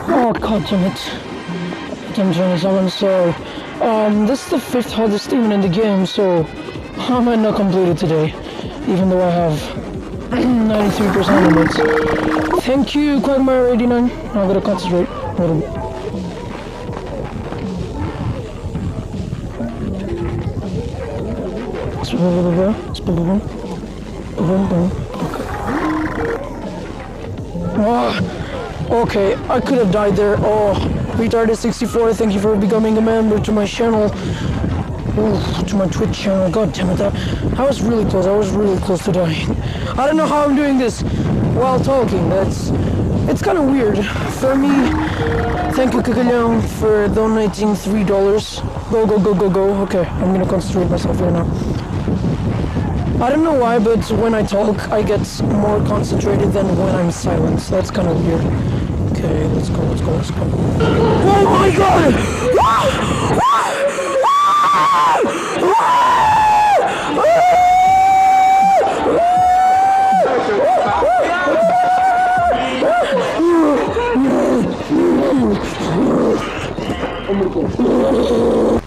Oh god damn it. I'm 27, so this is the 5th hardest demon in the game, so I might not complete it today, even though I have 93% of it. Thank you, Quagmire89. Now I gotta concentrate a little bit. Okay, I could have died there. Oh, retarded64, thank you for becoming a member to my channel. Ooh, to my Twitch channel. God damn it, I was really close. I was really close to dying. I don't know how I'm doing this while talking. It's kind of weird. For me, thank you, Kakalyan, for donating $3. Go, go, go, go, go. Okay, I'm gonna concentrate myself here now. I don't know why, but when I talk, I get more concentrated than when I'm silent. So that's kind of weird. Okay, let's go, let's go, let's go. Oh my god! Oh my god.